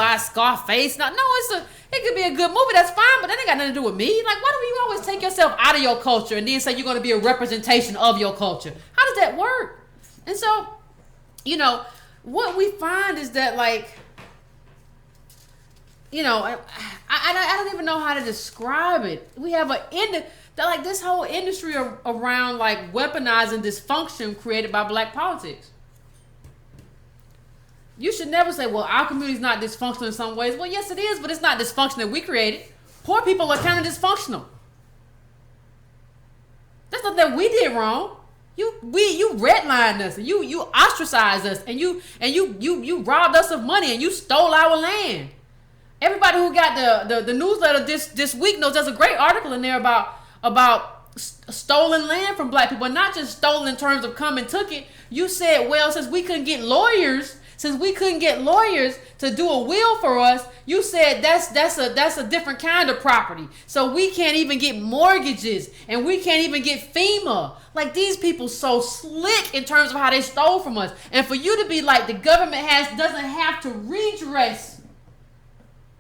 idolize Scarface. No, it could be a good movie. That's fine, but that ain't got nothing to do with me. Like, why do you always take yourself out of your culture and then say you're going to be a representation of your culture? How does that work? And so, what we find is that, like, I don't even know how to describe it. We have this whole industry around, like, weaponizing dysfunction created by black politics. You should never say, well, our community's not dysfunctional in some ways. Well, yes, it is, but it's not dysfunction that we created. Poor people are kind of dysfunctional. That's not that we did wrong. You redlined us, and you ostracized us, and you robbed us of money, and you stole our land. Everybody who got the newsletter this week knows there's a great article in there about stolen land from black people, and not just stolen in terms of come and took it. You said, well, since we couldn't get lawyers to do a will for us, you said that's a different kind of property. So we can't even get mortgages, and we can't even get FEMA. Like, these people so slick in terms of how they stole from us. And for you to be like, the government doesn't have to redress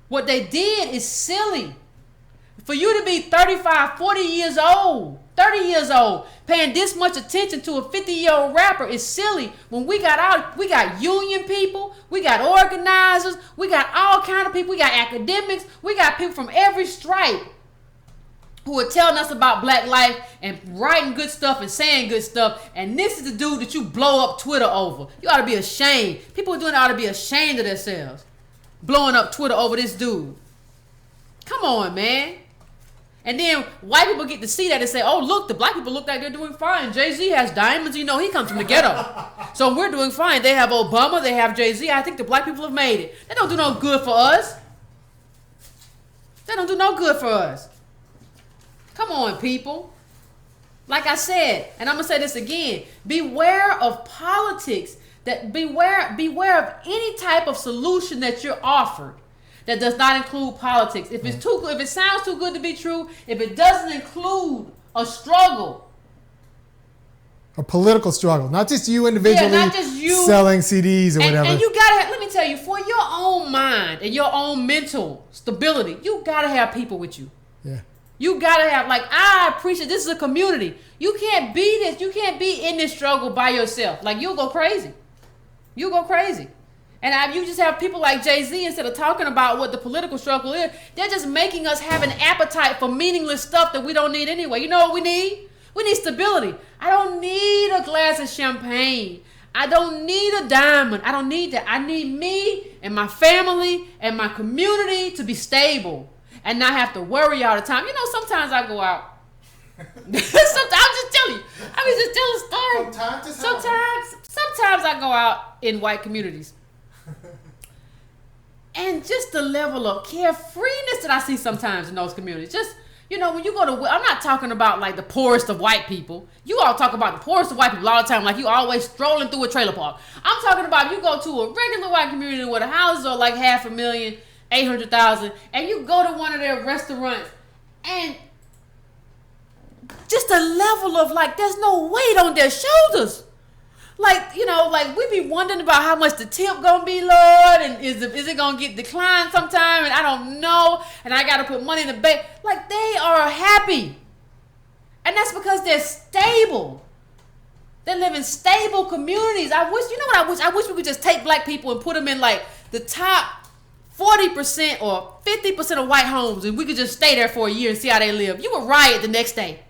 what they did is silly. For you to be 35, 40 years old, 30 years old, paying this much attention to a 50-year-old rapper is silly. When we got union people, we got organizers, we got all kind of people, we got academics, we got people from every stripe who are telling us about black life and writing good stuff and saying good stuff. And this is the dude that you blow up Twitter over. You ought to be ashamed. People doing that ought to be ashamed of themselves. Blowing up Twitter over this dude. Come on, man. And then white people get to see that and say, oh, look, the black people look like they're doing fine. Jay-Z has diamonds. He comes from the ghetto. So we're doing fine. They have Obama. They have Jay-Z. I think the black people have made it. They don't do no good for us. They don't do no good for us. Come on, people. Like I said, and I'm going to say this again, beware of politics. Beware of any type of solution that you're offered that does not include politics. If it's too good, if it sounds too good to be true, if it doesn't include a struggle, a political struggle, not just you individually, not just you selling CDs or whatever. And you gotta let me tell you, for your own mind and your own mental stability, you gotta have people with you. Yeah. You gotta have, like, I appreciate this is a community. You can't be this. You can't be in this struggle by yourself. Like, you'll go crazy. You go crazy. And you just have people like Jay-Z, instead of talking about what the political struggle is, they're just making us have an appetite for meaningless stuff that we don't need anyway. You know what we need? We need stability. I don't need a glass of champagne. I don't need a diamond. I don't need that. I need me and my family and my community to be stable and not have to worry all the time. Sometimes I go out. I'll just tell you. I mean, just tell a story. From time to time. Sometimes I go out in white communities. And just the level of carefreeness that I see sometimes in those communities. Just, when you go to, I'm not talking about like the poorest of white people. You all talk about the poorest of white people all the time, like you always strolling through a trailer park. I'm talking about you go to a regular white community where the houses are like 500,000, 800,000, and you go to one of their restaurants and just a level of like, there's no weight on their shoulders. Like, we be wondering about how much the tip gonna be, Lord, and is it gonna get declined sometime, and I don't know, and I gotta put money in the bank. Like, they are happy. And that's because they're stable. They live in stable communities. I wish we could just take black people and put them in like the top 40% or 50% of white homes, and we could just stay there for a year and see how they live. You would riot the next day.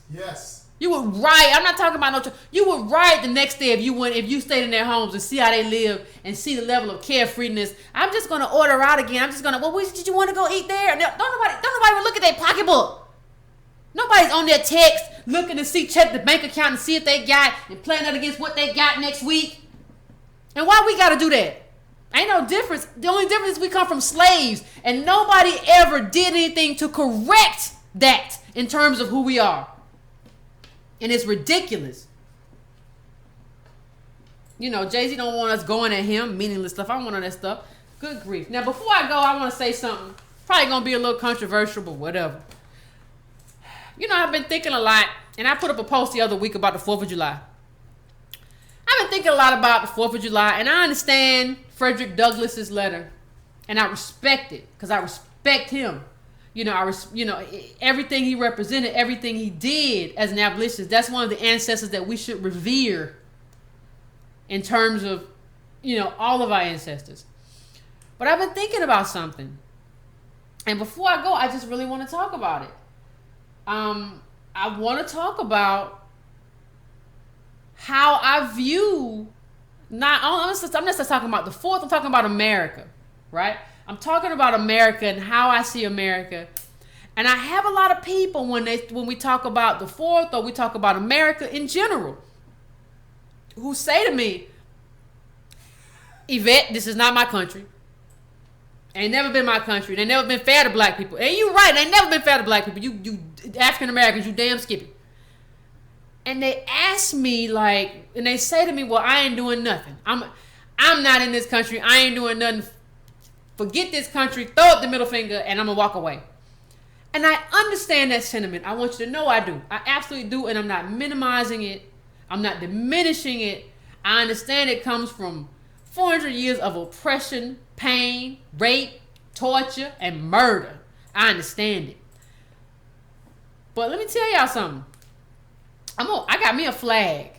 Yes. You would riot. I'm not talking about no. You would riot the next day if you stayed in their homes and see how they live and see the level of carefreeness. I'm just gonna order out again. I'm just gonna. Well, did you want to go eat there? Don't nobody look at their pocketbook. Nobody's on their text looking to check the bank account and see if they got and plan that against what they got next week. And why we gotta do that? Ain't no difference. The only difference is we come from slaves, and nobody ever did anything to correct that in terms of who we are. And it's ridiculous. Jay-Z don't want us going at him, meaningless stuff. I don't want all that stuff. Good grief. Now, before I go, I want to say something. Probably going to be a little controversial, but whatever. I've been thinking a lot, and I put up a post the other week about the 4th of July. I've been thinking a lot about the 4th of July, and I understand Frederick Douglass's letter and I respect it because I respect him. Everything he represented, everything he did as an abolitionist. That's one of the ancestors that we should revere in terms of, all of our ancestors. But I've been thinking about something, and before I go, I just really want to talk about it. I want to talk about how I view. I'm not just talking about the Fourth. I'm talking about America, right? I'm talking about America and how I see America. And I have a lot of people when we talk about the Fourth or we talk about America in general who say to me, Yvette, this is not my country. Ain't never been my country. They never been fair to black people. And you right, they ain't never been fair to black people. You African Americans, you damn skippy. And they ask me and they say to me, well, I ain't doing nothing. I'm not in this country. I ain't doing nothing. Forget this country. Throw up the middle finger and I'm going to walk away. And I understand that sentiment. I want you to know I do. I absolutely do. And I'm not minimizing it. I'm not diminishing it. I understand it comes from 400 years of oppression, pain, rape, torture, and murder. I understand it. But let me tell y'all something. I got me a flag.